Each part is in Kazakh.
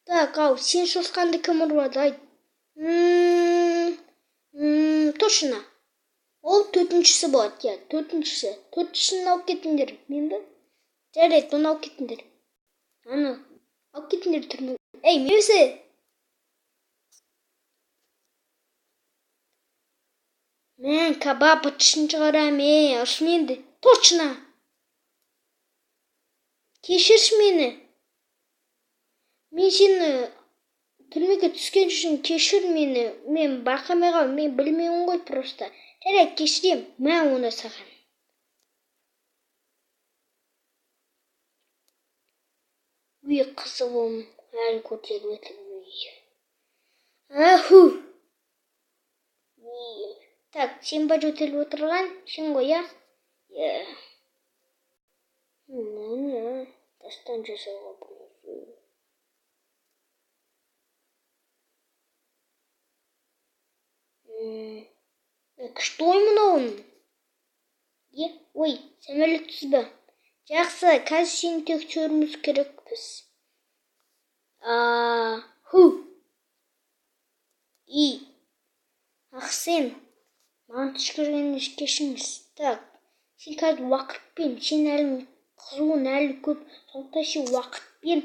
Так, сен шошқанды кім ұрады, айт. Точно. Ол төртіншісі болады, я, төртіншісі. Төртіншісін алып кетіңдер, мен бе? Жарайды, оны алып кетіңдер. Аны, алып кетіңдер түрме. Ей, мемесі! Мен кабап ұтышын шығарам, ұршменді. Точно! Кешірші мені. Мен сені түрмеге түскен үшін кешір мені. Мен байқамай қалдым, мен білмеймін ғой просто. Жарайды, кешірем, мен оны саған. Үй қызығым, әлі көтеріп өтілмей. Аху! Так, сен ба жөтеліп отырған? Сен ғой, я? Тастан жасауға болады. Что мынауың? Ой, самолетсіз ба? Жақсы, қазір сені тексеруіміз керекпіз. Ақсен, маған түшкіргеніңіз кешіңіз. Так, сен қазір уақытпен, сен әлің қызуын әлі көп, сондықтан сен уақытпен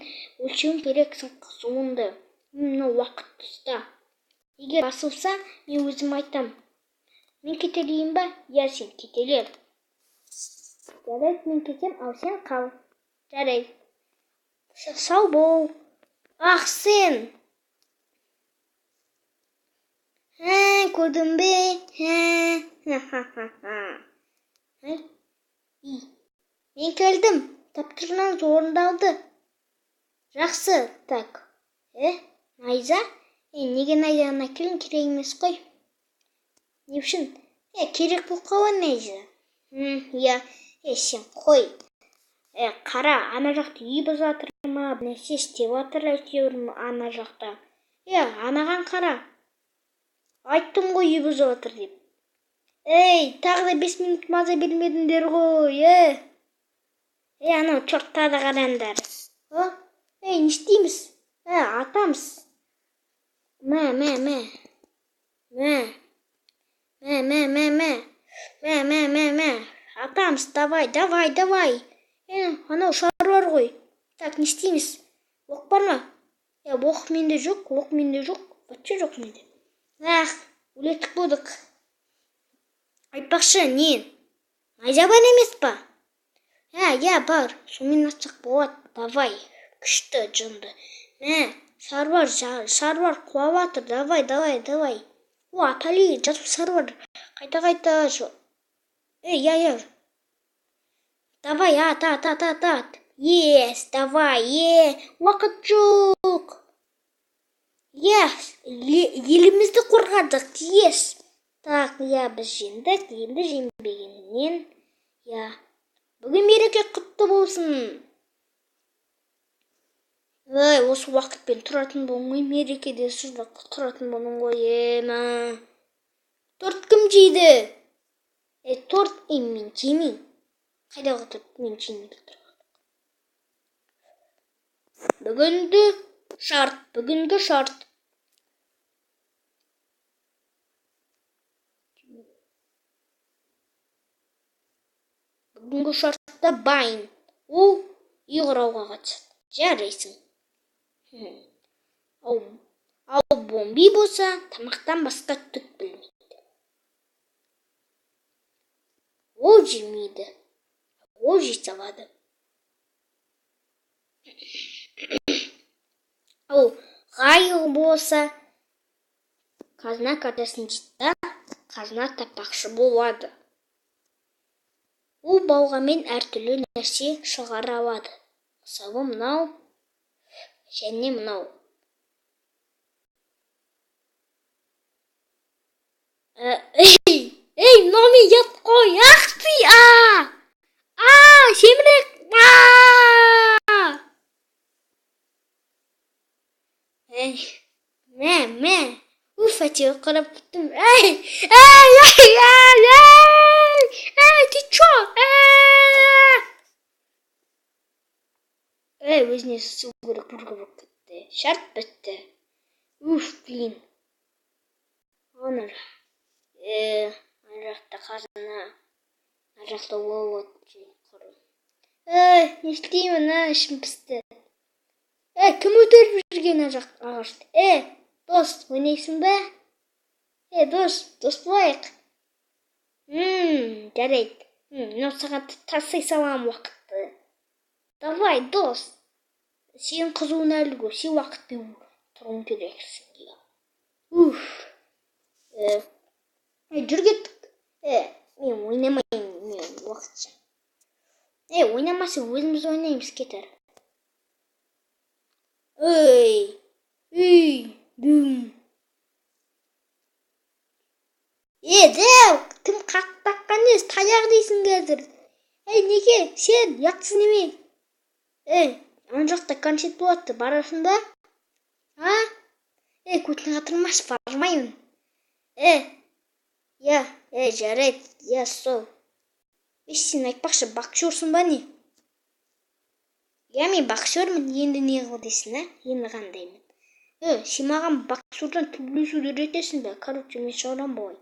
өлшеуің керексің қызуыңды. Мына уақытты ұста. Егер басылса, мен өзім айтам. Мен кетелейін ба? Я, сен кетелер. Жарайды, мен кетем, ал сен қал. Жарайды. Сау бол. Ақсен. Көрдің бе? Мен келдім. Тапсырмаңыз орындалды. Жақсы, так. Найза? Неге найзаны әкелін, керек емес қой. Не үшін? Керек бұл қауан найза. Я, сен қой. Қара, ана жақты үй бұзып жатыр ма? Нәрсе істеп жатыр әйтеуір ана жақта. Анаған қара. Айттым ғой үй бұзып жатыр деп. Тағы да 5 минут маза бермедіңдер ғой. Анау чорттарды қараңдар. Не істейміз? Атамыз. Атамыз, давай. Анау шаруар ғой. Так, не істейміз? Оқ бар ма? Оқ менде жоқ. Бәтше жоқ менде. Өлетік болдық. Айтпақшы, не? Найза бар емес па? Бар. Сонымен атсақ болады. Давай. Күшті жынды. Шаруар құлап жатыр. Давай. Атали, жатып шаруар. Қайта. Давай, ат. Ес, давай, уақыт жоқ. Елімізді қорғадық, ес. Так, біз жеңдік, енді жеңбегеннен. Бүгін мереке құтты болсын. Осы уақытпен тұратын болың ғой, мерекеде сізді тұратын болың ғой. Торт кім жейді? Торт мен жемеймін. Қайдағы торт мен жемеймін. Бүгінгі шарт. Бүгінгі шартта байн. Ол үй құрауға қатысады. Жарайсың. Ал бомби болса, тамақтан басқа түк білмейді. Ол жемейді. Ол жей салады. Ал ғайыл болса, қазына картасын житта, қазына таппақшы болады. Ол балғамен әртүрлі нәрсе шығара алады. Мысалы мынау, және мынау. Мынаумен ят қой, ақси, семірек, әтеуір қарап күттім. Ты чё? Өзіне су көріп кетті. шарт бітті. Блин. Ана жақта қазына. Ана жақта от. Не істеймін, ішім пісті. Кім өтеріп жүрген ағашты? Дос, ойнайсың ба? Дос болайық. Жарайды. Мынау сағатты тастай салам уақытты. Давай, дос. Сен қызуын әлгі, сен уақытты тұруын керексің. Жүр кеттік. Мен ойнамайын, мен уақытша. Ойнамасы өзіміз ойнаймыз кетер. Дүм. Дәу, кім қақтаққан ес, таяқ дейсің қазір. Неге, сен, ұятсыз неме? Ана жақта концерт болады, барасың ба? Көтіне қатырмашы, бармаймын. Жарайды, сол. Сен айтпақшы, боксерсың ба не? Мен боксермін, енді не қыл дейсің, енді қандаймын. Сен маған боксерден төбелесуді үйретесің бе? Короче, мен шауран болайын.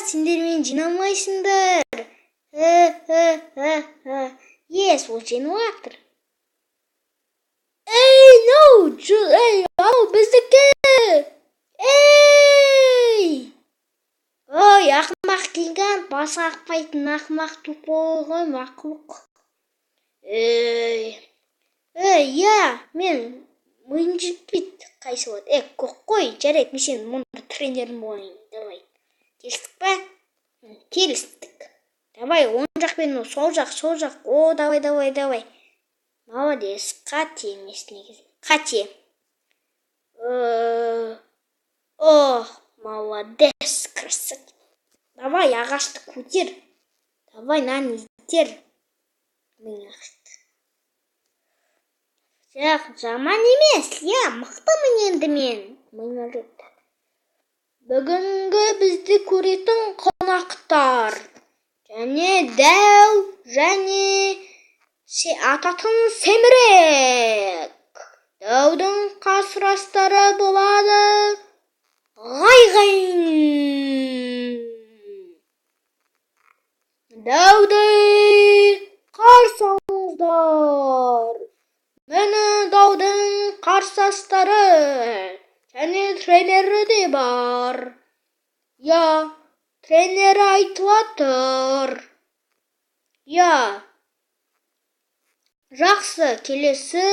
Сендер мен жинамайсыңдар. Сол жеңіп жатыр. Ау, біздікі! Ақымақ келген, басы ақпайтын ақымақ тупой ғой, мақұлық. Мен миым жетпейді, қайсы болады. Көк қой, жарайды, мен сен мұнда тренерім болайын. Давай. Келістік па? Келістік. Давай, оң жақ пен сол жақ. Давай. Молодец, қате емес негізі. Қате. Молодец, красавчик. Давай, ағашты көтер. Давай, нан етер. Мен ағашты. Жаман емес, мықтымын енді мен. Бүгінгі бізді көретін қонақтар. Және дәу, және ататын семірек. Дәудің қасырастары болады. Ғайғайын. Дәуді қарсы алыңыздар. Мені даудың қарсастары. Және тренері де бар. Тренері айтылатыр. Жақсы, келесі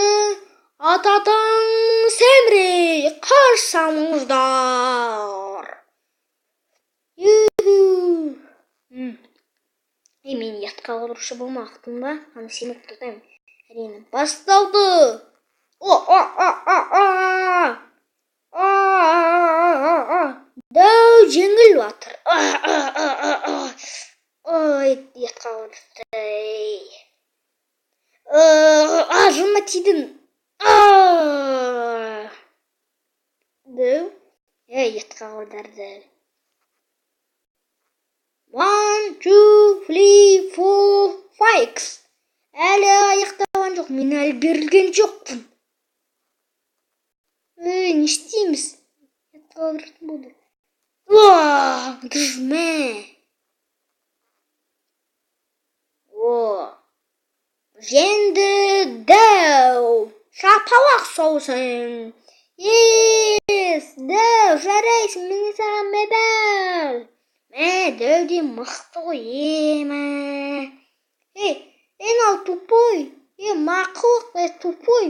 ататын семірек қарсы алыңыздар. Мен ұятқа қалдырушы болмақтым ба? Аны семіп тұрдайым. Әрине, басталды. Дәу жеңіл батыр. Ұятқа қалдырды. Жынма тидің. Дәу, ұятқа қалдырды. 1, 2, 3, 4, 5. Әлі аяқтаған жоқ, мен әлі берілген жоқпын. Не істейміз? Қалдыратын болды. Дүжме. Жеңді дәу. Шапалақ соусың. Дәу, жарайсың, мен саған медаль. Дәуде мықты ғой, ал тупой. Мақұлық, тупой.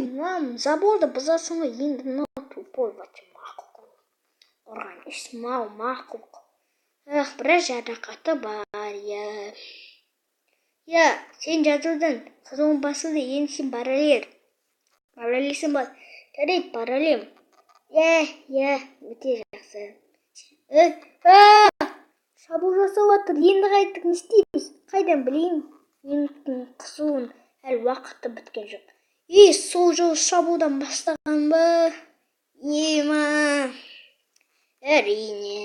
Заборды бұзасың ғой, енді мынау тупой. Мақұлық. Орған іс мақұлық. Біраз жарақаты бар, сен жазылдың. Қызуын басылды, енді сен параллель. Параллельсің ба? Жарайды, параллель. Өте жақсы. Шабуыл жасап жатыр, енді қайттық, не істейміз? Қайдан білейін? Менің қызуын әлі уақыты біткен жоқ. Сол жол шабуылдан бастаған ба? Әрине.